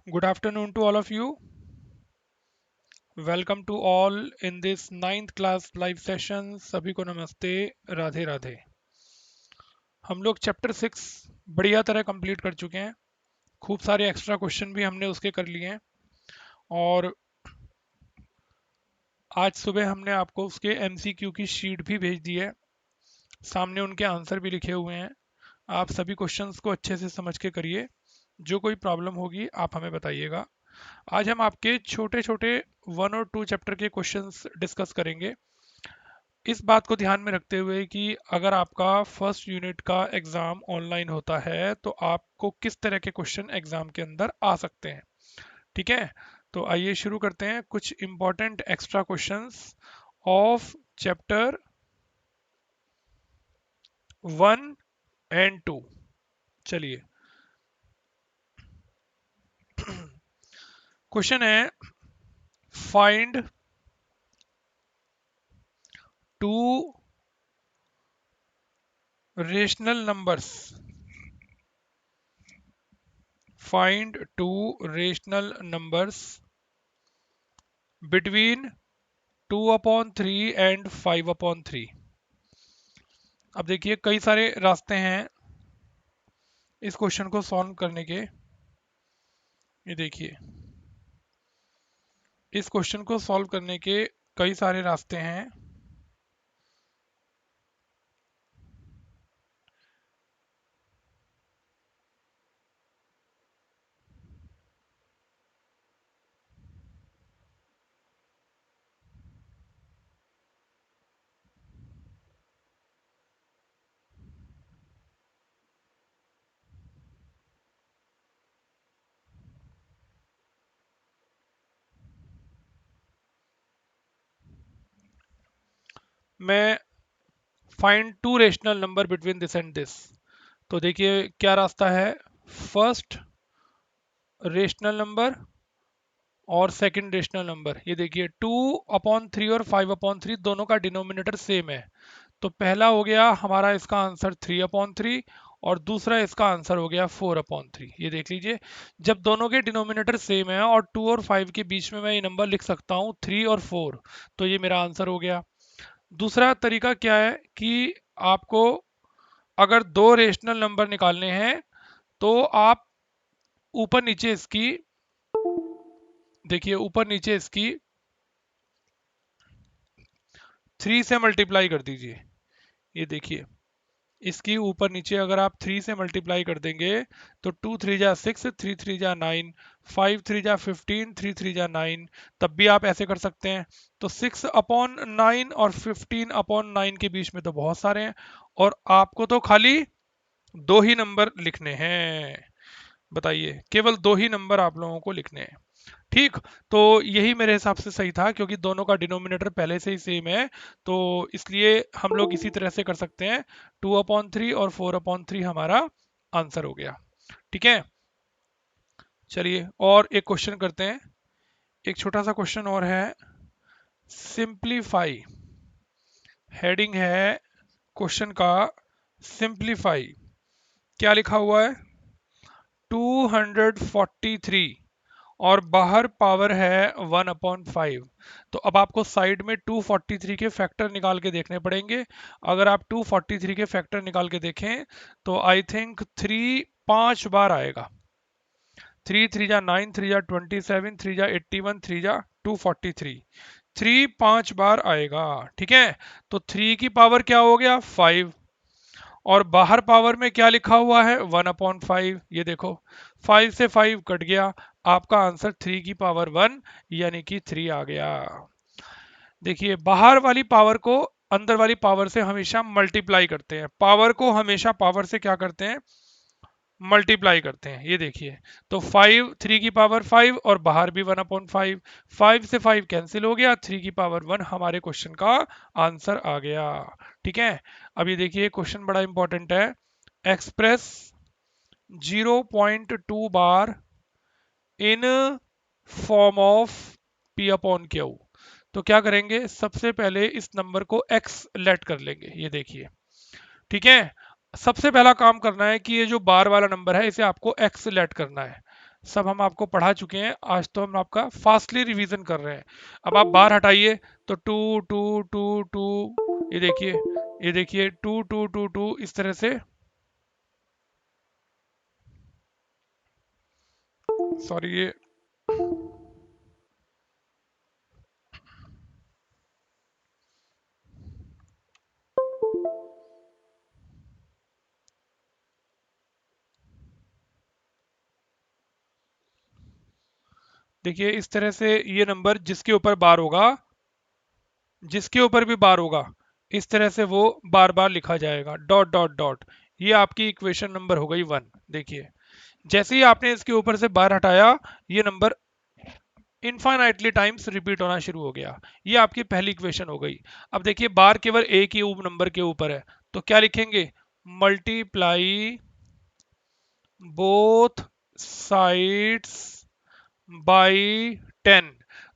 Good afternoon to all of you. Welcome to all in this ninth class live session. सभी को नमस्ते, राधे राधे। हम लोग चैप्टर 6 बढ़िया तरह कंप्लीट कर चुके हैं। खूब सारे एक्स्ट्रा क्वेश्चन भी हमने उसके कर लिए हैं और आज सुबह हमने आपको उसके एमसीक्यू की शीट भी भेज दी है। सामने उनके आंसर भी लिखे हुए हैं। आप सभी क्वेश्चंस को अच्छे से समझ के करिए। जो कोई प्रॉब्लम होगी आप हमें बताइएगा। आज हम आपके छोटे छोटे 1 और 2 चैप्टर के क्वेश्चंस डिस्कस करेंगे। इस बात को ध्यान में रखते हुए कि अगर आपका फर्स्ट यूनिट का एग्जाम ऑनलाइन होता है तो आपको किस तरह के क्वेश्चन एग्जाम के अंदर आ सकते हैं। ठीक है, तो आइए शुरू करते हैं कुछ important extra questions of chapter 1 और 2। चलिए, क्वेश्चन है find two rational numbers. Find two rational numbers between 2/3 and 5/3। अब देखिए कई सारे रास्ते हैं इस क्वेश्चन को सॉल्व करने के। ये देखिए, इस क्वेश्चन को सॉल्व करने के कई सारे रास्ते हैं। मैं find two rational number between this and this. तो देखिए क्या रास्ता है। फर्स्ट रेशनल नंबर और सेकंड रेशनल नंबर। ये देखिए 2/3 और 5/3 दोनों का डिनोमिनेटर सेम है। तो पहला हो गया हमारा इसका आंसर 3/3 और दूसरा इसका आंसर हो गया 4/3। ये देख लीजिए, जब दोनों के डिनोमिनेटर सेम है और 2 और 5 के बीच में मैं ये नंबर लिख सकता हूँ 3 और 4, तो ये मेरा आंसर हो गया। दूसरा तरीका क्या है कि आपको अगर दो रेशनल नंबर निकालने हैं तो आप ऊपर नीचे इसकी, देखिए ऊपर नीचे इसकी 3 से मल्टीप्लाई कर दीजिए। ये देखिए, इसकी ऊपर नीचे अगर आप 3 से मल्टीप्लाई कर देंगे तो 2 3 जा 6, 3 3 जा 9, 5 3 जा 15, 3 3 जा 9। तब भी आप ऐसे कर सकते हैं। तो 6/9 और 15/9 के बीच में तो बहुत सारे हैं और आपको तो खाली दो ही नंबर लिखने हैं। बताइए, केवल दो ही नंबर आप लोगों को लिखने हैं। ठीक, तो यही मेरे हिसाब से सही था क्योंकि दोनों का डिनोमिनेटर पहले से ही सेम है। तो इसलिए हम लोग इसी तरह से कर सकते हैं। 2/3 और 4/3 हमारा आंसर हो गया। ठीक है, चलिए और एक क्वेश्चन करते हैं। एक छोटा सा क्वेश्चन और है, सिंप्लीफाई। हेडिंग है क्वेश्चन का सिंप्लीफाई। क्या लिखा हुआ है? 243 और बाहर पावर है 1/5। तो अब आपको साइड में 243 के फैक्टर निकाल के देखने पड़ेंगे। अगर आप 243 के फैक्टर निकाल के देखें तो आई थिंक 3 5 बार आएगा। 3 3 जा 9, 3 जा 27, 3 जा 81, 3 जा 243। 3 5 बार आएगा। ठीक है, तो 3 की पावर क्या हो गया? 5। और बाहर पावर में क्या लिखा हुआ है? 1/5। ये देखो 5 से 5 कट गया, आपका आंसर 3 की पावर 1 यानी कि 3 आ गया। देखिए, बाहर वाली पावर को अंदर वाली पावर से हमेशा मल्टीप्लाई करते हैं। पावर को हमेशा पावर से क्या करते हैं? मल्टीप्लाई करते हैं। ये देखिए, तो 5 3 की पावर 5 और बाहर भी 1/5। 5 से 5 कैंसिल हो गया, 3 की पावर 1 हमारे क्वेश्चन का आंसर आ गया। ठीक है, अब ये देखिए क्वेश्चन बड़ा इंपॉर्टेंट है। Express 0.2 bar in form of P/Q। तो क्या करेंगे? सबसे पहले इस नंबर को x लेट कर लेंगे। ये देखिए, ठीक है, सबसे पहला काम करना है कि ये जो बार वाला नंबर है इसे आपको x लेट करना है। सब हम आपको पढ़ा चुके हैं, आज तो हम आपका फास्टली रिवीजन कर रहे हैं। अब आप बार हटाइए तो टू टू टू टू, ये देखिए, ये देखिए टू टू टू टू इस तरह से। सॉरी ये, देखिए इस तरह से ये नंबर जिसके ऊपर बार होगा, जिसके ऊपर भी बार होगा, इस तरह से वो बार बार लिखा जाएगा, डॉट डॉट डॉट। ये आपकी इक्वेशन नंबर हो गई 1। देखिए जैसे ही आपने इसके ऊपर से बार हटाया, ये नंबर इनफाइनाइटली टाइम्स रिपीट होना शुरू हो गया। ये आपकी पहली इक्वेशन हो गई। अब देखिए बार केवल एक ही नंबर के ऊपर है, तो क्या लिखेंगे, मल्टीप्लाई बोथ साइड्स बाई 10।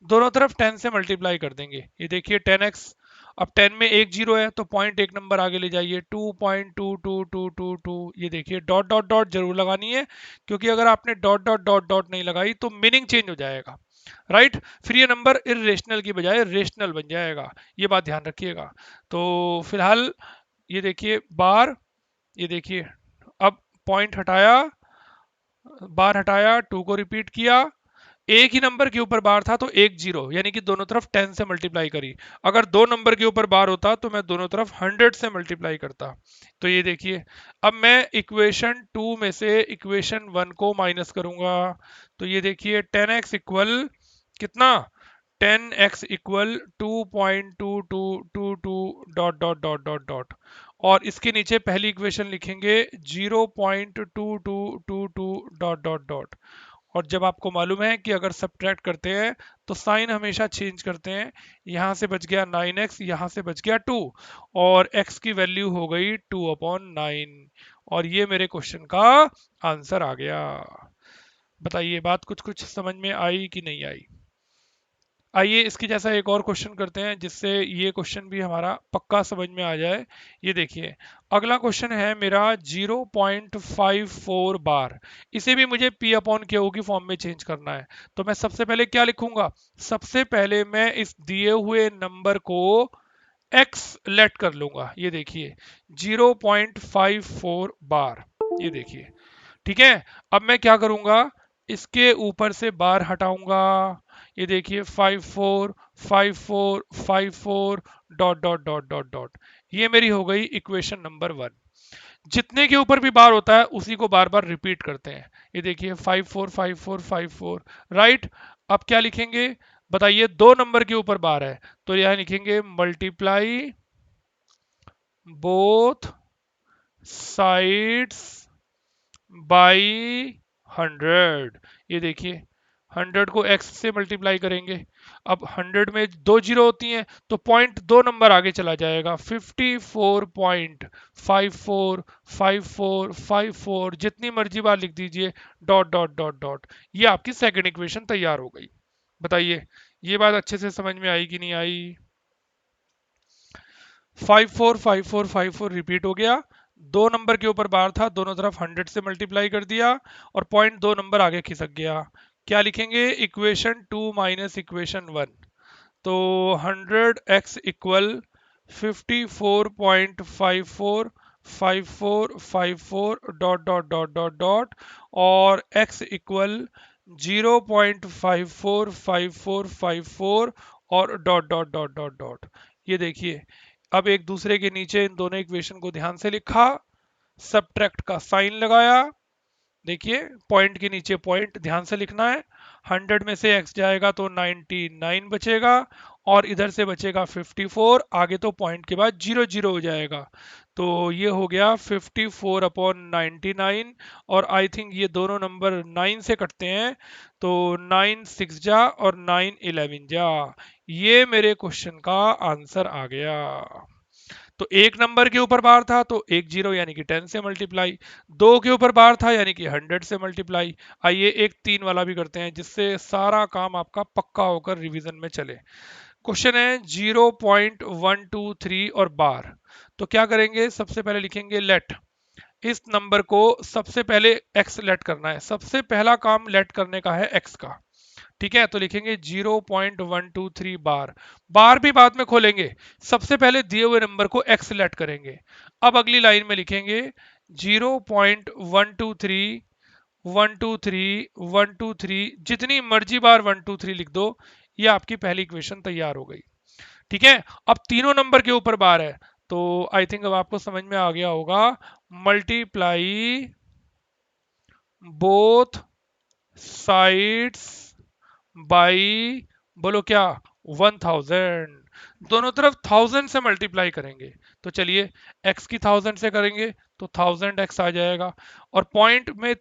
दोनों तरफ 10 से मल्टीप्लाई कर देंगे। ये देखिए 10x, अब 10 में एक जीरो है तो पॉइंट एक नंबर आगे ले जाइए, 2.22222। ये देखिए डॉट डॉट डॉट जरूर लगानी है, क्योंकि अगर आपने डॉट डॉट डॉट डॉट नहीं लगाई तो मीनिंग चेंज हो जाएगा, राइट। फिर ये नंबर इरेशनल की बजाय रेशनल बन जाएगा, ये बात ध्यान रखिएगा। तो फिलहाल ये देखिए बार, ये देखिए, अब पॉइंट हटाया, बार हटाया, टू को रिपीट किया, एक ही नंबर के ऊपर बार था तो एक जीरो, यानी कि दोनों तरफ 10 से मल्टीप्लाई करी। अगर दो नंबर के ऊपर बार होता तो मैं दोनों तरफ 100 से मल्टीप्लाई करता। तो ये देखिए, अब मैं इक्वेशन 2 में से इक्वेशन 1 को माइनस करूंगा। तो ये देखिए 10x इक्वल कितना, 10x equal 2.2222 dot dot dot dot dot, और इसके नीचे पहली इक्वेशन लिखेंगे 0.2222 डॉट डॉट डॉट। और जब आपको मालूम है कि अगर सब्ट्रैक्ट करते हैं तो साइन हमेशा चेंज करते हैं, यहां से बच गया 9x, यहां से बच गया 2, और x की वैल्यू हो गई 2/9। और ये मेरे क्वेश्चन का आंसर आ गया। बताइए बात कुछ कुछ समझ में आई कि नहीं आई। आइए इसके जैसा एक और क्वेश्चन करते हैं, जिससे ये क्वेश्चन भी हमारा पक्का समझ में आ जाए। ये देखिए अगला क्वेश्चन है मेरा 0.54 बार। इसे भी मुझे P अपॉन क्यू की फॉर्म में चेंज करना है। तो मैं सबसे पहले क्या लिखूंगा, सबसे पहले मैं इस दिए हुए नंबर को x लेट कर लूंगा। ये देखिए 0.54 बार, ये देखिए, ठीक है। अब मैं क्या करूंगा, इसके ऊपर से बार हटाऊंगा। ये देखिए 545454 dot dot dot dot dot. ये मेरी हो गई इक्वेशन नंबर 1। जितने के ऊपर भी बार होता है उसी को बार बार रिपीट करते हैं। ये देखिए 545454, राइट। अब क्या लिखेंगे, बताइए, दो नंबर के ऊपर बार है तो यह लिखेंगे मल्टीप्लाई बोथ साइड्स बाई 100। ये देखिए 100 को x से मल्टीप्लाई करेंगे। अब 100 में दो जीरो होती हैं तो पॉइंट दो नंबर आगे चला जाएगा, 54.545454, जितनी मर्जी बार लिख दीजिए, डॉट डॉट डॉट डॉट। ये आपकी सेकंड इक्वेशन तैयार हो गई। बताइए ये बात अच्छे से समझ में आई कि नहीं आई। 545454 रिपीट हो गया, दो नंबर के ऊपर बार था, दोनों तरफ 100 से मल्टीप्लाई कर दिया, और पॉइंट दो नंबर आगे खिसक गया। क्या लिखेंगे, इक्वेशन 2 माइनस इक्वेशन 1। तो 100x equal 54.545454 dot dot dot dot dot, और x इक्वल 0.545454 और dot dot dot dot dot. ये देखिए अब एक दूसरे के नीचे इन दोनों इक्वेशन को ध्यान से लिखा, सब्ट्रैक्ट का साइन लगाया। देखिए पॉइंट के नीचे पॉइंट ध्यान से लिखना है, 100 में से x जाएगा तो 99 बचेगा, और इधर से बचेगा 54, आगे तो पॉइंट के बाद 0 0 हो जाएगा। तो ये हो गया 54/99, और आई थिंक ये दोनों नंबर 9 से कटते हैं, तो 9 6 जा और 9 11 जा। ये मेरे क्वेश्चन का आंसर आ गया। तो एक नंबर के ऊपर बार था तो एक जीरो यानी कि 10 से मल्टीप्लाई, दो के ऊपर बार था यानी कि 100 से मल्टीप्लाई। आइए एक तीन वाला भी करते हैं, जिससे सारा काम आपका पक्का होकर रिवीजन में चले। क्वेश्चन है 0.123 और बार। तो क्या करेंगे, सबसे पहले लिखेंगे लेट इस नंबर को सबसे पहले x लेट करना है, सबसे पहला काम लेट करने का है x का। ठीक है, तो लिखेंगे 0.123 बार, बार भी बाद में खोलेंगे, सबसे पहले दिए हुए नंबर को x लेट करेंगे। अब अगली लाइन में लिखेंगे 0.123 123 जितनी मर्जी बार 123 लिख दो, ये आपकी पहली इक्वेशन तैयार हो गई। ठीक है, अब तीनों नंबर के ऊपर बार है, तो आई थिंक अब आपको समझ में आ गया होगा, मल्टीप्लाई बोथ साइड्स बाई, बोलो क्या, 1000, दोनों तरफ 1000 से मल्टीप्लाई करेंगे। तो चलिए x की 1000 से करेंगे तो 1000x आ जाएगा, और पॉइंट में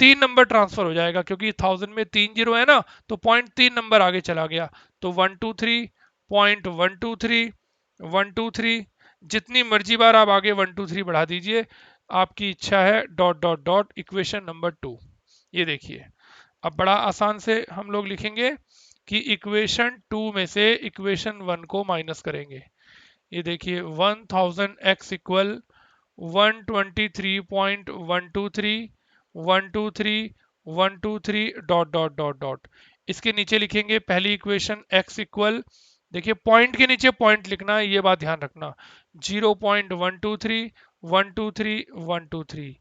3 नंबर ट्रांसफर हो जाएगा, क्योंकि 1000 में 3 जीरो है ना, तो पॉइंट 3 नंबर आगे चला गया, तो 123.123 123, जितनी मर्जी बार आप आगे 123 बढ़ा दीजिए, आपकी इच्छा है, dot dot dot, equation number 2। ये देखिए, अब बड़ा आसान से हम लोग लिखेंगे कि इक्वेशन 2 में से इक्वेशन 1 को माइनस करेंगे। ये देखिए 1000x equal 123.123 123 123 dot dot dot dot, इसके नीचे लिखेंगे पहली इक्वेशन x इक्वल, देखिए पॉइंट के नीचे पॉइंट लिखना है, ये बात ध्यान रखना, 0.123 123 123।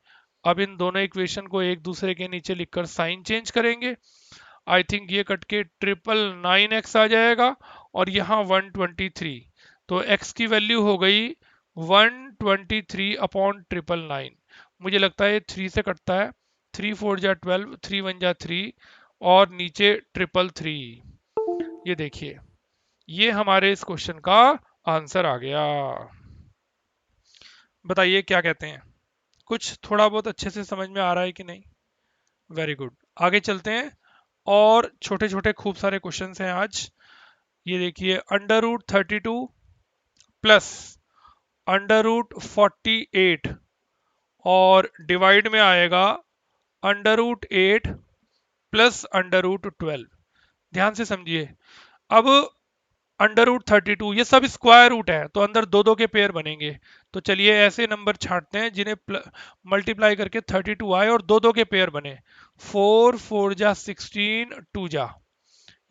अब इन दोनों इक्वेशन को एक दूसरे के नीचे लिखकर साइन चेंज करेंगे, आई थिंक ये कट के 999x आ जाएगा, और यहाँ 123, तो x की वैल्यू हो गई 123/999। मुझे लगता है 3 से कटता है, 3 4 जा 12, 3 1 जा 3, और नीचे 333। ये देखिए, ये हमारे इस क्वेश्चन का आंसर आ गया। बताइए क्या कहते हैं, कुछ थोड़ा बहुत अच्छे से समझ में आ रहा है कि नहीं? वेरी गुड, आगे चलते हैं, और छोटे छोटे खूब सारे क्वेश्चंस हैं आज। ये देखिए, √32 प्लस √48, और डिवाइड में आएगा √8 प्लस √12। ध्यान से समझिए, अब √32 ये सब स्क्वायर रूट है, तो अंदर दो दो के पेयर बनेंगे, तो चलिए ऐसे नंबर छांटते हैं जिन्हें मल्टीप्लाई करके 32 आए और दो दो के पेयर बने। 4 4 जा 16 2 जा,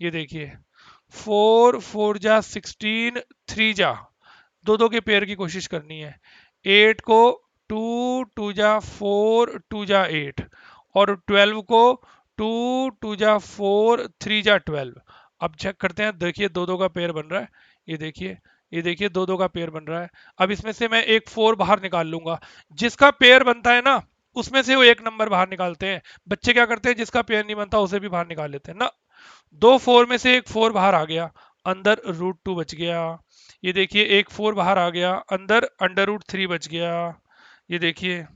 ये देखिए 4 4 जा 16 3 जा, दो दो के पेयर की कोशिश करनी है। 8 को 2 2 जा 4 2 जा 8, और 12 को 2 2 जा 4 3 जा 12। अब चेक करते हैं, देखिए दो दो का पेयर बन रहा है, ये देखिए, ये देखिए दो दो का पेयर बन रहा है। अब इसमें से मैं एक 4 बाहर निकाल लूंगा, जिसका पेयर बनता है ना, उसमें से वो एक नंबर बाहर निकालते हैं। बच्चे क्या करते हैं, जिसका पेयर नहीं बनता उसे भी बाहर निकाल लेते हैं ना। दो 4 में से एक 4 बाहर आ गया, अंदर √2 बच गया। ये देखिए एक 4 बाहर आ गया, अंदर √3 बच गया। ये देखिए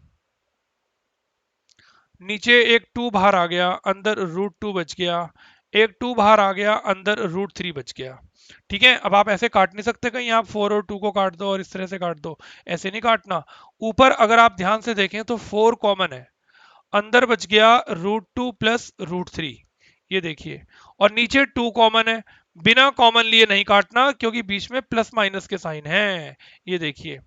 नीचे एक 2 बाहर आ गया, अंदर √2 बच गया। एक 2 बाहर आ गया, अंदर √3 बच गया। ठीक है, अब आप ऐसे काट नहीं सकते, कहीं आप 4 और 2 को काट दो और इस तरह से काट दो, ऐसे नहीं काटना। ऊपर अगर आप ध्यान से देखें तो 4 कॉमन है, अंदर बच गया √2 प्लस √3, ये देखिए, और नीचे 2 कॉमन है, बिना कॉमन लिए नहीं काटना, क्योंकि बीच में प्लस माइनस के साइन हैं। ये देखिए,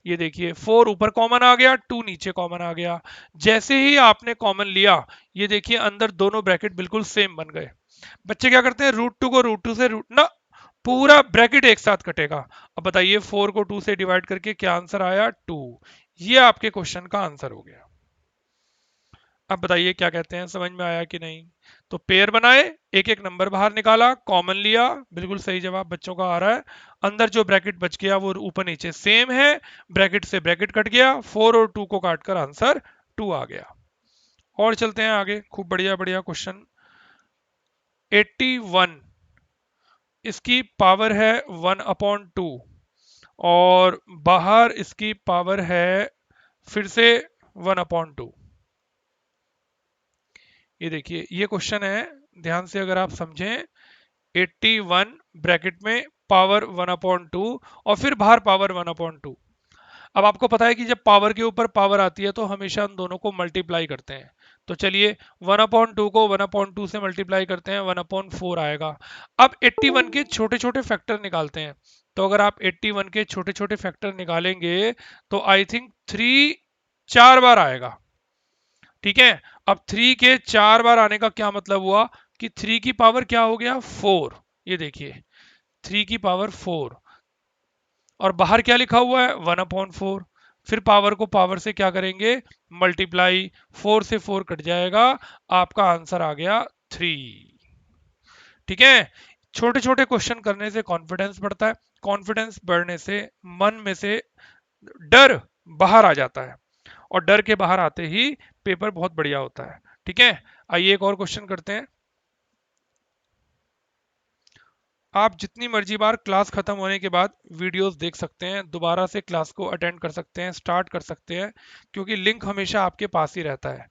ये देखिए 4 ऊपर कॉमन आ गया, 2 नीचे कॉमन आ गया। जैसे ही आपने कॉमन लिया, ये देखिए अंदर दोनों ब्रैकेट बिल्कुल सेम बन गए। बच्चे क्या करते हैं, √2 को √2 से रूट ना, पूरा ब्रैकेट एक साथ कटेगा। अब बताइए 4 को 2 से डिवाइड करके क्या आंसर आया, 2। ये आपके क्वेश्चन का आंसर हो गया। अब बताइए क्या कहते हैं, समझ में आया कि नहीं? तो पेयर बनाए, एक एक नंबर बाहर निकाला, कॉमन लिया, बिल्कुल सही जवाब बच्चों का आ रहा है। अंदर जो ब्रैकेट बच गया वो ऊपर नीचे सेम है, ब्रैकेट से ब्रैकेट कट गया, 4 और 2 को काटकर आंसर 2 आ गया। और चलते हैं आगे, खूब बढ़िया बढ़िया क्वेश्चन। 81, इसकी पावर है 1/2, और बाहर इसकी पावर है फिर से 1/2। ये देखिए ये क्वेश्चन है, ध्यान से अगर आप समझें, 81 ब्रैकेट में पावर 1/2, और फिर बाहर पावर 1/2। अब आपको पता है कि जब पावर के ऊपर पावर आती है तो हमेशा उन दोनों को मल्टीप्लाई करते हैं, तो चलिए 1/2 को 1/2 से मल्टीप्लाई करते हैं, 1/4 आएगा। अब 81 के छोटे छोटे फैक्टर निकालते हैं, तो अगर आप 81 के छोटे छोटे फैक्टर निकालेंगे तो आई थिंक 3 4 बार आएगा। ठीक है, अब 3 के 4 बार आने का क्या मतलब हुआ कि 3 की पावर क्या हो गया 4। ये देखिए 3 की पावर 4, और बाहर क्या लिखा हुआ है 1/4। फिर पावर को पावर से क्या करेंगे मल्टीप्लाई, 4 से 4 कट जाएगा, आपका आंसर आ गया 3। ठीक है, छोटे छोटे क्वेश्चन करने से कॉन्फिडेंस बढ़ता है, कॉन्फिडेंस बढ़ने से मन में से डर बाहर आ जाता है, और डर के बाहर आते ही पेपर बहुत बढ़िया होता है। ठीक है, आइए एक और क्वेश्चन करते हैं। आप जितनी मर्जी बार क्लास खत्म होने के बाद वीडियोस देख सकते हैं, दोबारा से क्लास को अटेंड कर सकते हैं, स्टार्ट कर सकते हैं, क्योंकि लिंक हमेशा आपके पास ही रहता है।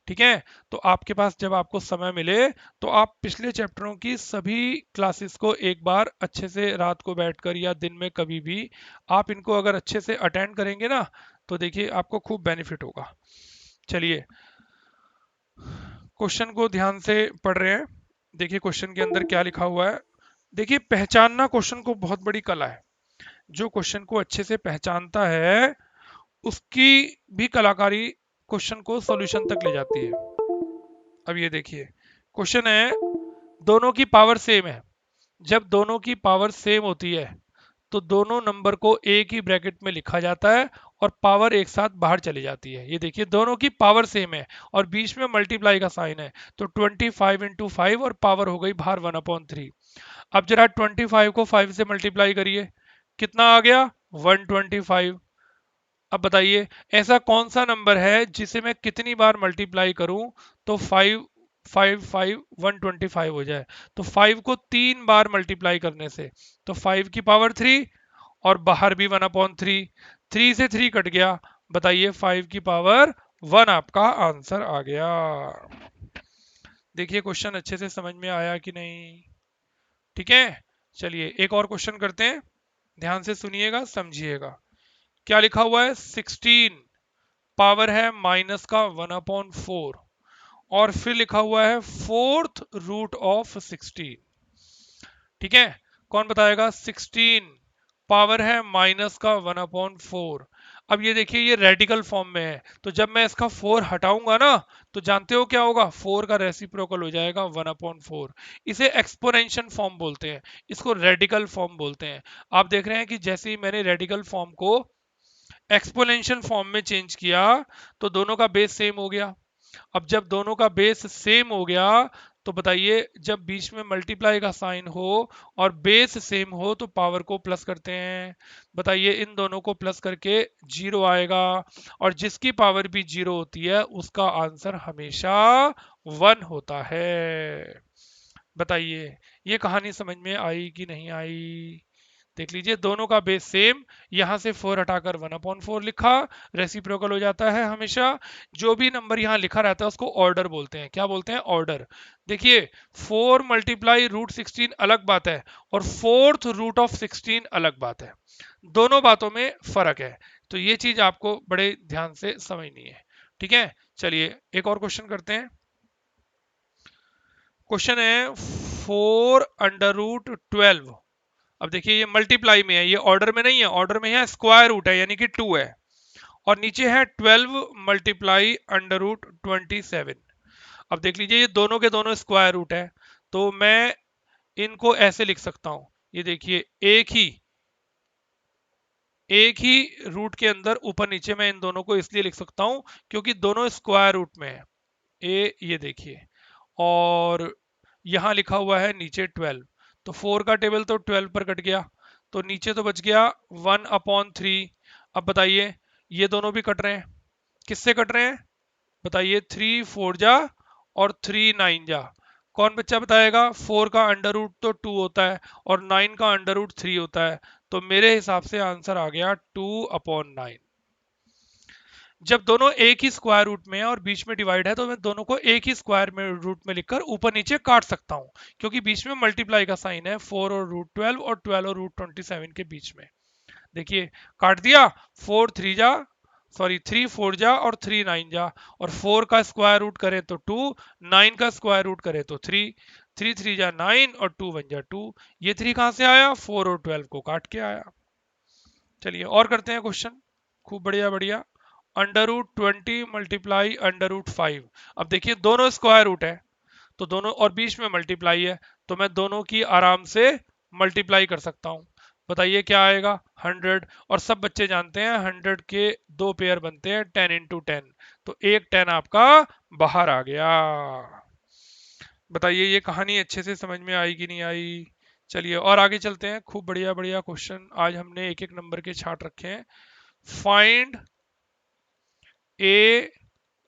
ठीक है, तो आपके पास जब आपको समय मिले तो आप पिछले चैप्टरों की सभी क्लासेस को एक बार अच्छे से रात को बैठकर या दिन में कभी भी आप इनको अगर अच्छे से अटेंड करेंगे ना, तो देखिए आपको खूब बेनिफिट होगा। चलिए क्वेश्चन को ध्यान से पढ़ रहे हैं। देखिए क्वेश्चन के अंदर क्या लिखा हुआ है। देखिए पहचानना क्वेश्चन को बहुत बड़ी कला है। जो क्वेश्चन को अच्छे से पहचानता है उसकी भी कलाकारी क्वेश्चन को सॉल्यूशन तक ले जाती है। अब ये देखिए क्वेश्चन है, दोनों की पावर सेम है। जब दोनों की पावर सेम होती है तो दोनों नंबर को एक ही ब्रैकेट में लिखा जाता है और पावर एक साथ बाहर चली जाती है। ये देखिए दोनों की पावर सेम है और बीच में मल्टीप्लाई का साइन है, तो 25 × 5 और पावर हो गई बाहर 1/3। अब जरा 25 को 5 से मल्टीप्लाई करिए, कितना आ गया 125। अब बताइए ऐसा कौन सा नंबर है जिसे मैं कितनी बार मल्टीप्लाई करूं तो 125 हो जाए। तो 5 को 3 बार मल्टीप्लाई करने से तो 5 की पावर 3 और बाहर भी 1/3, 3 से 3 कट गया, बताइए 5 की पावर 1 आपका आंसर आ गया। देखिए क्वेश्चन अच्छे से समझ में आया कि नहीं। ठीक है, चलिए एक और क्वेश्चन करते हैं, ध्यान से सुनिएगा समझिएगा। क्या लिखा हुआ है 16 पावर है माइनस का 1/4, और फिर लिखा हुआ है फोर्थ रूट ऑफ 16। ठीक है, कौन बताएगा 16 पावर है माइनस का 1/4। अब ये देखिए ये रेडिकल फॉर्म में है, तो जब मैं इसका 4 हटाऊंगा ना तो जानते हो क्या होगा 4 का रेसिप्रोकल हो जाएगा 1/4। इसे एक्सपोनेंशियल फॉर्म बोलते हैं, इसको रेडिकल फॉर्म बोलते हैं। आप देख रहे हैं कि जैसे ही मैंने रेडिकल फॉर्म को एक्सपोनेंशियल फॉर्म में चेंज किया तो दोनों का बेस सेम हो गया। अब जब दोनों का बेस सेम हो गया तो बताइए जब बीच में मल्टीप्लाई का साइन हो और बेस सेम हो तो पावर को प्लस करते हैं। बताइए इन दोनों को प्लस करके 0 आएगा, और जिसकी पावर भी 0 होती है उसका आंसर हमेशा 1 होता है। बताइए ये कहानी समझ में आई कि नहीं आई। देख लीजिए दोनों का बेस सेम, यहां से 4 हटाकर 1/4 लिखा, रेसिप्रोकल हो जाता है हमेशा। जो भी नंबर यहां लिखा रहता है उसको ऑर्डर बोलते हैं। क्या बोलते हैं ऑर्डर। देखिए 4 मल्टीप्लाई रूट 16 अलग बात है और फोर्थ रूट ऑफ 16 अलग बात है, दोनों बातों में फर्क है। तो ये चीज आपको बड़े ध्यान से समझनी है। ठीक है, चलिए एक और क्वेश्चन करते हैं। क्वेश्चन है 4√12। अब देखिए ये मल्टीप्लाई में है, ये ऑर्डर में नहीं है, ऑर्डर में है स्क्वायर रूट है यानी कि 2 है, और नीचे है 12 मल्टीप्लाई √27। अब देख लीजिए ये दोनों के दोनों स्क्वायर रूट है, तो मैं इनको ऐसे लिख सकता हूं। ये देखिए एक ही रूट के अंदर ऊपर नीचे मैं इन दोनों को इसलिए लिख सकता हूं क्योंकि दोनों स्क्वायर रूट में है। ये देखिए, और यहां लिखा हुआ है नीचे 12, तो 4 का टेबल तो 12 पर कट गया, तो नीचे तो बच गया 1/3। अब बताइए ये दोनों भी कट रहे हैं, किससे कट रहे हैं बताइए 3 4 जा और 3 9 जा। कौन बच्चा बताएगा 4 का अंडर रूट तो 2 होता है और 9 का अंडर रूट 3 होता है, तो मेरे हिसाब से आंसर आ गया 2/9। जब दोनों एक ही स्क्वायर रूट में है और बीच में डिवाइड है तो मैं दोनों को एक ही स्क्वायर में रूट में लिखकर ऊपर नीचे काट सकता हूं, क्योंकि बीच में मल्टीप्लाई का साइन है 4 और √12 और 12 और √27 के बीच में। देखिए काट दिया, 4 3 जा, सॉरी 3 4 जा और 3 9 जा, और 4 का स्क्वायर रूट करें तो 2, 9 का स्क्वायर रूट करें तो 3, 3 3 जा 9 और 2 1 जा 2। ये 3 कहां से आया 4 और 12 को काट के आया। चलिए और करते हैं क्वेश्चन, खूब बढ़िया बढ़िया। √20 मल्टीप्लाई √5। अब देखिए दोनों स्क्वायर रूट है, तो दोनों और बीच में मल्टीप्लाई है, तो मैं दोनों की आराम से मल्टीप्लाई कर सकता हूं। बताइए क्या आएगा? 100। और सब बच्चे जानते हैं 100 के दो पेयर बनते हैं 10 × 10, तो एक 10 आपका बाहर आ गया। बताइए ये कहानी अच्छे से समझ में आई कि नहीं आई? चलिए और आगे चलते हैं। खूब बढ़िया बढ़िया क्वेश्चन आज हमने एक एक नंबर के छाट रखे हैं। Find a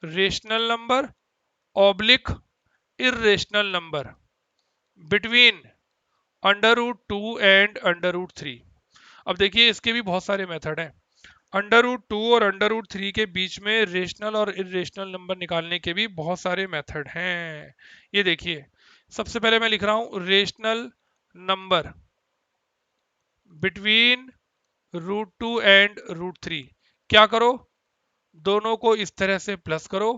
rational number oblique irrational number between √2 and √3। अब देखिए इसके भी बहुत सारे मेथड हैं। √2 और √3 के बीच में रेशनल और इरेशनल नंबर निकालने के भी बहुत सारे मेथड हैं। ये देखिए सबसे पहले मैं लिख रहा हूं रेशनल नंबर बिटवीन √2 एंड √3। क्या करो? दोनों को इस तरह से प्लस करो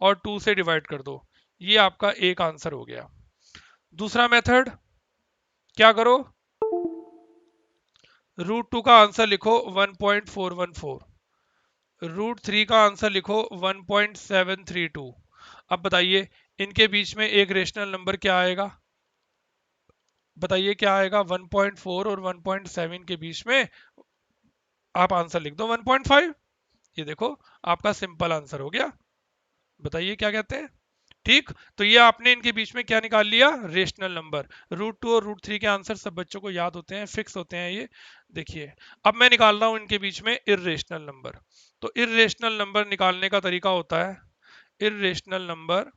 और 2 से डिवाइड कर दो। ये आपका एक आंसर हो गया। दूसरा मेथड क्या करो? √2 का आंसर लिखो 1.414, √3 का आंसर लिखो 1.732। अब बताइए इनके बीच में एक रेशनल नंबर क्या आएगा? बताइए क्या आएगा? 1.4 और 1.7 के बीच में आप आंसर लिख दो 1.5। ये देखो आपका सिंपल आंसर हो गया। बताइए क्या कहते हैं? ठीक, तो ये आपने इनके बीच में क्या निकाल लिया? Rational number. √2 और √3 के आंसर सब बच्चों को याद होते हैं, फिक्स होते हैं ये। देखिए अब मैं निकाल रहा हूं इनके बीच में इर्रेशनल नंबर। तो इर्रेशनल नंबर निकालने का तरीका होता है इर्रेशनल नंबर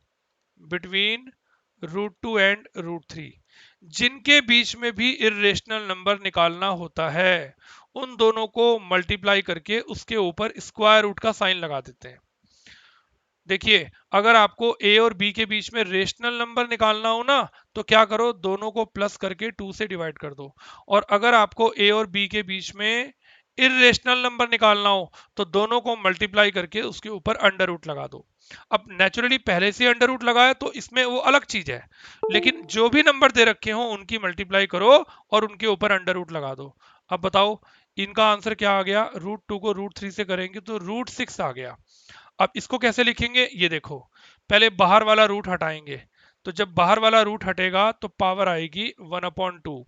बिटवीन √2 एंड √3। जिनके बीच में भी इर्रेशनल नंबर निकालना होता है उन दोनों को मल्टीप्लाई करके उसके ऊपर स्क्वायर रूट का साइन लगा देते हैं। देखिए अगर आपको ए और बी के बीच में रेशनल नंबर निकालना हो ना, तो क्या करो? दोनों को प्लस करके 2 से डिवाइड कर दो। और अगर आपको ए और बी के बीच में इरेशनल नंबर निकालना हो तो दोनों को मल्टीप्लाई करके उसके ऊपर अंडर रूट लगा दो। अब नेचुरली पहले से अंडर रूट लगाया तो इसमें वो अलग चीज है, लेकिन जो भी नंबर दे रखे हो उनकी मल्टीप्लाई करो और उनके ऊपर अंडर रूट लगा दो। अब बताओ इनका आंसर क्या आ गया? √2 को √3 से करेंगे तो √6 आ गया। अब इसको कैसे लिखेंगे? ये देखो पहले बाहर वाला रूट हटाएंगे, तो जब बाहर वाला रूट हटेगा तो पावर आएगी 1/2,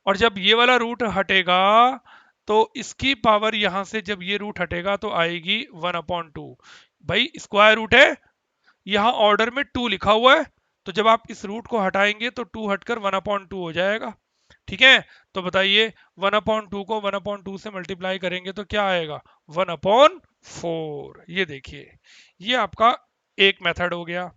और जब ये वाला रूट हटेगा तो इसकी पावर यहां से जब ये रूट हटेगा तो आएगी 1/2। भाई स्क्वायर रूट है, यहाँ ऑर्डर में 2 लिखा हुआ है, तो जब आप इस रूट को हटाएंगे तो 2 हटकर 1/2 हो जाएगा। ठीक है, तो बताइए 1/2 को 1/2 से मल्टीप्लाई करेंगे तो क्या आएगा? 1/4। ये देखिए ये आपका एक मेथड हो गया।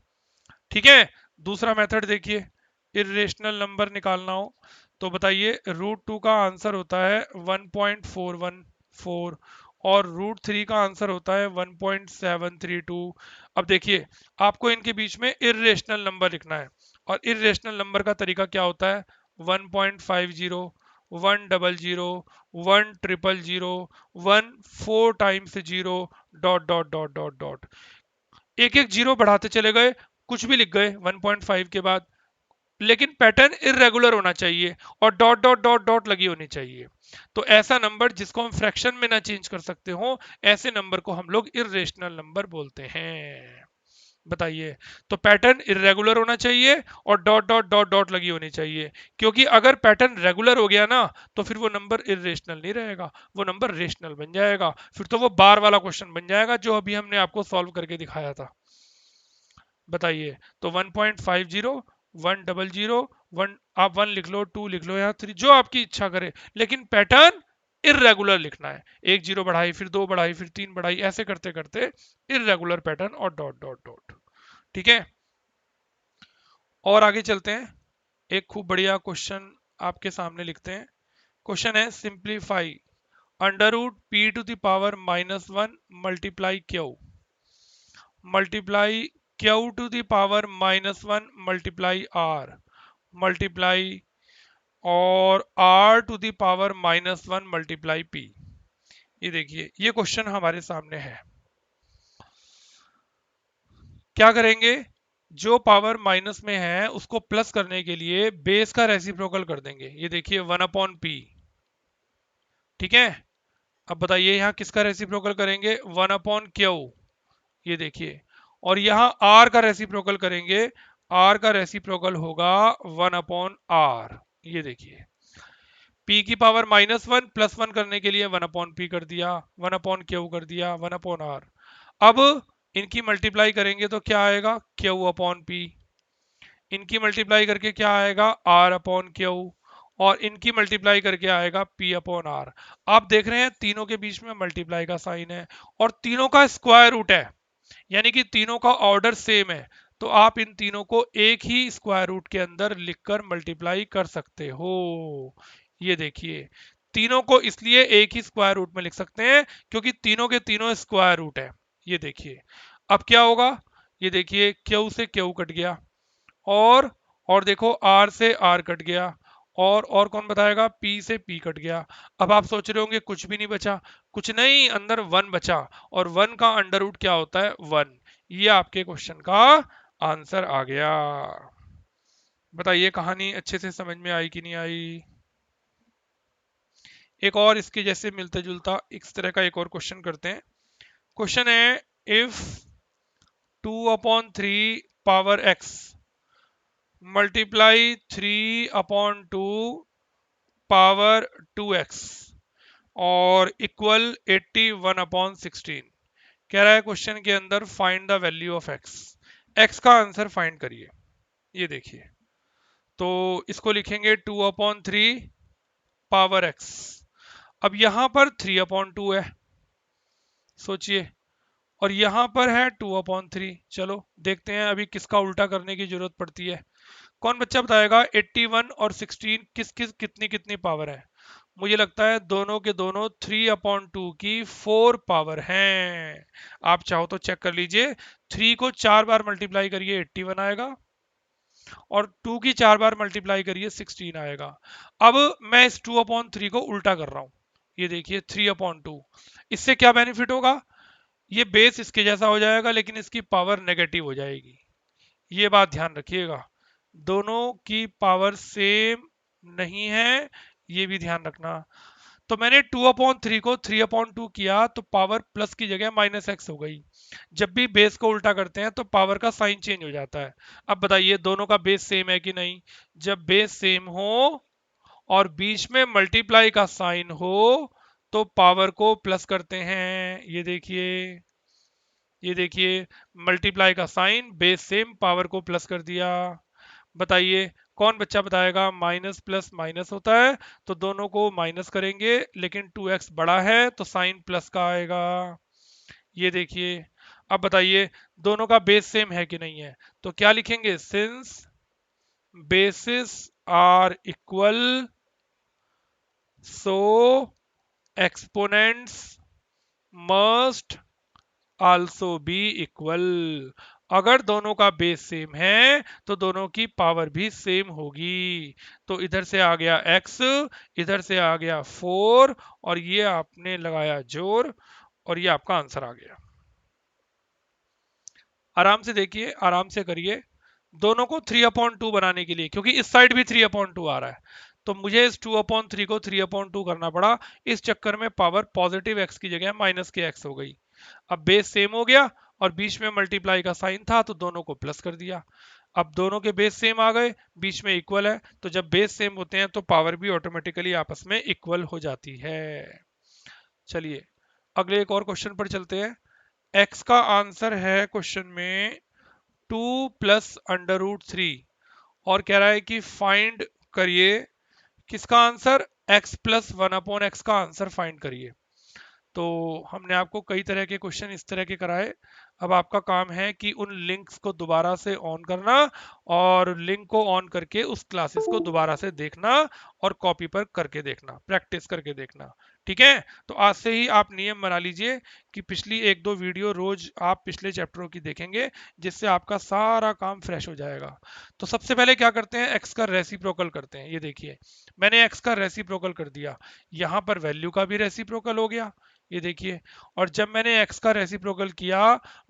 ठीक है, दूसरा मेथड देखिए, इरेशनल नंबर निकालना हो तो बताइए √2 का आंसर होता है 1.414 और √3 का आंसर होता है 1.732। अब देखिए आपको इनके बीच में इरेशनल नंबर लिखना है, और इरेशनल नंबर का तरीका क्या होता है? 1.50, 100, 100, 1 4 times 0, dot dot dot dot dot, एक एक जीरो बढ़ाते चले गए, कुछ भी लिख गए 1.5 के बाद, लेकिन पैटर्न इरेगुलर होना चाहिए और डॉट डॉट डॉट डॉट लगी होनी चाहिए। तो ऐसा नंबर जिसको हम फ्रैक्शन में ना चेंज कर सकते हो, ऐसे नंबर को हम लोग इरेशनल नंबर बोलते हैं। बताइए, तो पैटर्न इरेगुलर होना चाहिए और डॉट डॉट डॉट डॉट लगी होनी चाहिए, क्योंकि अगर पैटर्न रेगुलर हो गया ना तो फिर वो नंबर इरेशनल नहीं रहेगा, वो नंबर रेशनल बन जाएगा। फिर तो वो बार वाला क्वेश्चन बन जाएगा जो अभी हमने आपको सॉल्व करके दिखाया था। बताइए, तो 1.50, 100, 1, आप 1 लिख लो, 2 लिख लो या 3, जो आपकी इच्छा करे, लेकिन पैटर्न इरेगुलर लिखना है। एक जीरो बढ़ाई, फिर 2 बढ़ाई, फिर 3 बढ़ाई, ऐसे करते करते इरेगुलर पैटर्न और डॉट डॉट डॉट। ठीक है, और आगे चलते हैं। एक खूब बढ़िया क्वेश्चन आपके सामने लिखते हैं। क्वेश्चन है simplify √p⁻⁻1 multiply Q multiply q⁻⁻1 multiply r multiply और r⁻⁻1 मल्टीप्लाई p। ये देखिए ये क्वेश्चन हमारे सामने है। क्या करेंगे? जो पावर माइनस में है उसको प्लस करने के लिए बेस का रेसिप्रोकल कर देंगे। ये देखिए 1/p। ठीक है, अब बताइए यहाँ किसका रेसिप्रोकल करेंगे, 1/Q, ये देखिए। और यहाँ R का रेसिप्रोकल करेंगे, R का रेसिप्रोकल होगा 1/R, ये देखिए। P की पावर -1 +1 करने के लिए 1/P कर दिया, 1/Q कर दिया, 1/R। अब इनकी मल्टीप्लाई करेंगे तो क्या आएगा, Q/P। इनकी मल्टीप्लाई करके क्या आएगा, R/Q। और इनकी मल्टीप्लाई करके आएगा P/R। आप देख रहे हैं तीनों के बीच में मल्टीप्लाई का साइन है और तीनों का स्क्वायर रूट है, यानी कि तीनों का ऑर्डर सेम है। तो आप इन तीनों को एक ही स्क्वायर रूट के अंदर लिखकर मल्टीप्लाई कर सकते हो। ये देखिए, तीनों को इसलिए एक ही स्क्वायर रूट में लिख सकते हैं क्योंकि तीनों के तीनों स्क्वायर रूट है। ये देखिए, अब क्या होगा, ये देखिए Q से Q कट गया, और देखो R से R कट गया, और कौन बताएगा, P से P कट गया। अब आप सोच रहे होंगे कुछ भी नहीं बचा, कुछ नहीं, अंदर 1 बचा, और 1 का अंडर रूट क्या होता है, 1। ये आपके क्वेश्चन का आंसर आ गया। बताइए कहानी अच्छे से समझ में आई कि नहीं आई। एक और इसके जैसे मिलता जुलता इस तरह का एक और क्वेश्चन करते हैं। क्वेश्चन है, if 2/3 power x multiply 3/2 power 2x और इक्वल 81/16। कह रहा है क्वेश्चन के अंदर find the value of x। x का आंसर फाइंड करिए। ये देखिए, तो इसको लिखेंगे 2/3 पावर x। अब यहां पर 3/2 है, सोचिए, और यहां पर है 2/3। चलो देखते हैं अभी किसका उल्टा करने की जरूरत पड़ती है। कौन बच्चा बताएगा 81 और 16 किस किस कितनी कितनी पावर है। मुझे लगता है दोनों के दोनों 3/2 की 4 पावर हैं। आप चाहो तो चेक कर लीजिए, 3 को 4 बार मल्टीप्लाई करिए 81 आएगा, और 2 की 4 बार मल्टीप्लाई करिए 16 आएगा। अब मैं इस 2/3 को उल्टा कर रहा हूं, ये देखिए 3/2। इससे क्या बेनिफिट होगा, ये बेस इसके जैसा हो जाएगा लेकिन इसकी पावर नेगेटिव हो जाएगी। ये बात ध्यान रखिएगा, दोनों की पावर सेम नहीं है, ये भी ध्यान रखना। तो मैंने 2/3 को 3/2 किया तो पावर प्लस की जगह -x हो गई। जब भी बेस को उल्टा करते हैं तो पावर का साइन चेंज हो जाता है। अब बताइए दोनों का बेस सेम है कि नहीं। जब बेस सेम हो और बीच में मल्टीप्लाई का साइन हो तो पावर को प्लस करते हैं। ये देखिए, मल्टीप्लाई का साइन, बेस सेम, पावर को प्लस कर दिया। बताइए कौन बच्चा बताएगा, माइनस प्लस माइनस होता है, तो दोनों को माइनस करेंगे, लेकिन 2x बड़ा है तो साइन प्लस का आएगा। ये देखिए, अब बताइए दोनों का बेस सेम है कि नहीं है, तो क्या लिखेंगे, since bases are equal so exponents must also be equal. अगर दोनों का बेस सेम है तो दोनों की पावर भी सेम होगी। तो इधर से आ गया x, इधर से आ गया 4, और ये आपने लगाया जोर, और ये आपका आंसर आ गया। आराम से देखिए, आराम से करिए। दोनों को 3/2 बनाने के लिए, क्योंकि इस साइड भी 3/2 आ रहा है, तो मुझे इस 2/3 को 3/2 करना पड़ा। इस चक्कर में पावर पॉजिटिव x की जगह माइनस के x हो गई। अब बेस सेम हो गया और बीच में मल्टीप्लाई का साइन था तो दोनों को प्लस कर दिया। अब दोनों के बेस सेम आ गए, बीच में इक्वल है, तो जब बेस सेम होते हैं तो पावर भी ऑटोमेटिकली आपस में इक्वल हो जाती है। चलिए अगले एक और क्वेश्चन पर चलते हैं। x का आंसर है क्वेश्चन में 2 + √3, और कह रहा है कि फाइंड करिए किसका आंसर, x + 1/x का आंसर फाइंड करिए। तो हमने आपको कई तरह के क्वेश्चन इस तरह के कराए। अब आपका काम है कि उन लिंक्स को दोबारा से ऑन करना, और लिंक को ऑन करके उस क्लासेस को दोबारा से देखना, और कॉपी पर करके देखना, प्रैक्टिस करके देखना। ठीक है, तो आज से ही आप नियम बना लीजिए कि पिछली 1-2 वीडियो रोज आप पिछले चैप्टरों की देखेंगे, जिससे आपका सारा काम फ्रेश हो जाएगा। तो सबसे पहले क्या करते हैं, एक्स का रेसिप्रोकल करते हैं। ये देखिए, मैंने एक्स का रेसिप्रोकल कर दिया, यहां पर वैल्यू का भी रेसिप्रोकल हो गया, ये देखिए। और जब मैंने x का रेसिप्रोकल किया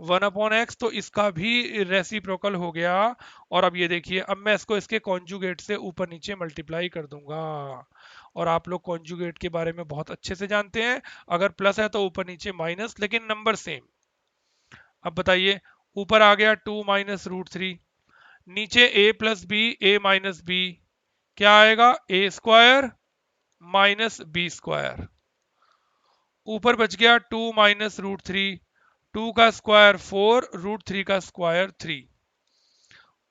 1/x, तो इसका भी रेसिप्रोकल हो गया। और अब ये देखिए, अब मैं इसको इसके कॉन्जुगेट से ऊपर नीचे मल्टीप्लाई कर दूंगा, और आप लोग कॉन्जुगेट के बारे में बहुत अच्छे से जानते हैं, अगर प्लस है तो ऊपर नीचे माइनस, लेकिन नंबर सेम। अब बताइए, ऊपर आ गया 2 - √3, नीचे a plus B, a minus B, क्या आएगा a² -b²। ऊपर बच गया 2 - √3, 2 का स्क्वायर 4, √3 का स्क्वायर 3।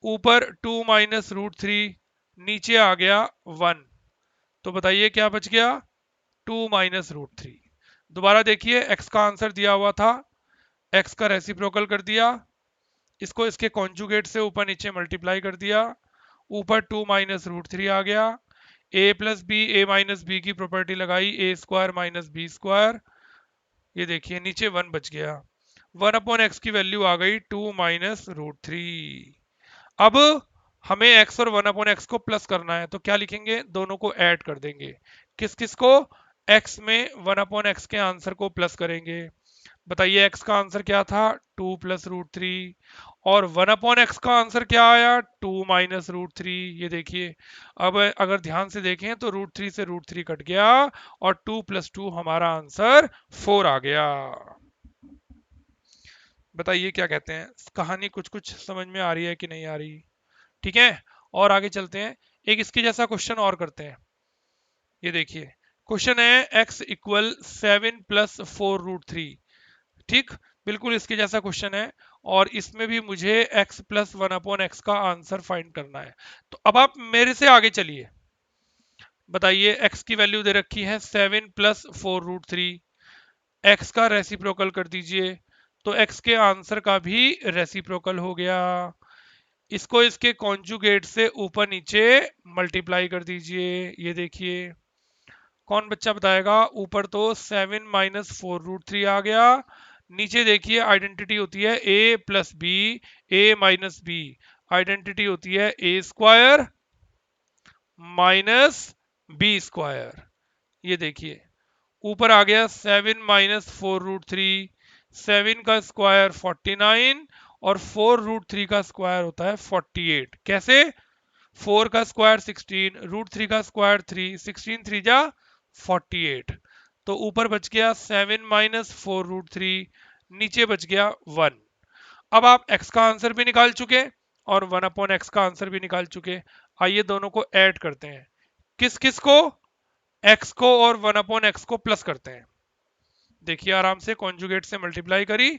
ऊपर 2 - √3, नीचे आ गया 1। तो बताइए क्या बच गया 2 - √3। दोबारा देखिए, x का आंसर दिया हुआ था, x का रेसिप्रोकल कर दिया, इसको इसके कॉन्जुगेट से ऊपर नीचे मल्टीप्लाई कर दिया, ऊपर 2 - √3 आ गया, a plus B, a minus B की प्रॉपर्टी लगाई, a² - b²। ये देखिए नीचे 1 बच गया, 1/x की वैल्यू आ गई 2 - √3। अब हमें x और 1/x को प्लस करना है, तो क्या लिखेंगे, दोनों को ऐड कर देंगे। किस किस को, x में 1/x के आंसर को प्लस करेंगे। बताइए x का आंसर क्या था 2 + √3, और 1/x का आंसर क्या आया 2 - √3। ये देखिए, अब अगर ध्यान से देखें तो √3 से √3 कट गया और 2 + 2 हमारा आंसर 4 आ गया। बताइए क्या कहते हैं, कहानी कुछ कुछ समझ में आ रही है कि नहीं आ रही। ठीक है, और आगे चलते हैं, एक इसके जैसा क्वेश्चन और करते हैं। ये देखिए, क्वेश्चन है x = 7 + 4√3। ठीक, बिल्कुल इसके जैसा क्वेश्चन है, और इसमें भी मुझे x + 1/x का आंसर फाइंड करना है। तो अब आप मेरे से आगे चलिए, बताइए x की वैल्यू दे रखी है 7 + 4√3, x का रेसिप्रोकल कर दीजिए, तो x के आंसर का भी रेसिप्रोकल हो गया। इसको इसके कॉन्जुगेट से ऊपर नीचे मल्टीप्लाई कर दीजिए। ये देखिए, कौन बच्चा बताएगा, ऊपर तो 7 - 4√3 आ गया, नीचे देखिए आइडेंटिटी होती है a plus B, a minus B, identity होती है a² -b²। ये देखिए, ऊपर आ गया 7 - 4√3, 7 का स्क्वायर 49, और 4√3 का स्क्वायर होता है 48। कैसे, 4 का स्क्वायर 16, √3 का स्क्वायर 3, 16 3 जा 48। तो ऊपर बच गया 7 - 4√3, नीचे बच गया 1। अब आप x का आंसर भी निकाल चुके और 1/x का आंसर भी निकाल चुके। आइए दोनों को ऐड करते हैं। किस किस को, x को और 1/x को प्लस करते हैं। देखिए आराम से, कॉन्जुगेट से मल्टीप्लाई करी,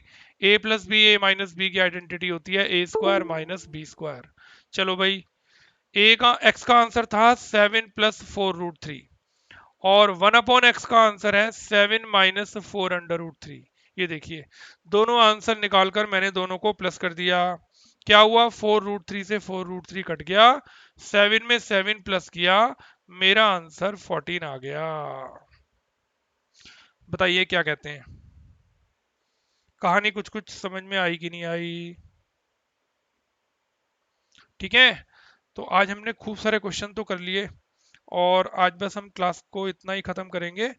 a plus B, a minus B की आइडेंटिटी होती है a² - b²। चलो भाई, x का आंसर था 7 + 4√3, और 1/x का आंसर है 7 - 4√3। ये देखिए, दोनों आंसर निकालकर मैंने दोनों को प्लस कर दिया। क्या हुआ, 4√3 से 4√3 कट गया, 7 में 7 प्लस किया, मेरा आंसर 14 आ गया। बताइए क्या कहते हैं, कहानी कुछ कुछ समझ में आई कि नहीं आई। ठीक है, तो आज हमने खूब सारे क्वेश्चन तो कर लिए, और आज बस हम क्लास को इतना ही ख़त्म करेंगे।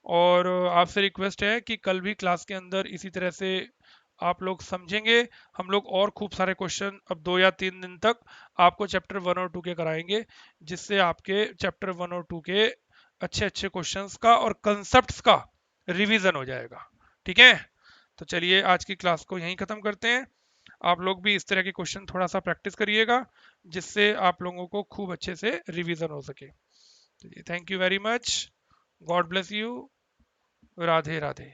और आपसे रिक्वेस्ट है कि कल भी क्लास के अंदर इसी तरह से आप लोग समझेंगे। हम लोग और खूब सारे क्वेश्चन अब 2 या 3 दिन तक आपको चैप्टर 1 और 2 के कराएंगे, जिससे आपके चैप्टर 1 और 2 के अच्छे अच्छे क्वेश्चंस का और कंसेप्ट्स का रिवीजन हो जाएगा। ठीक है, तो चलिए आज की क्लास को यहीं ख़त्म करते हैं। आप लोग भी इस तरह के क्वेश्चन थोड़ा सा प्रैक्टिस करिएगा, जिससे आप लोगों को खूब अच्छे से रिवीजन हो सके। Thank you very much, God bless you, Radhe Radhe.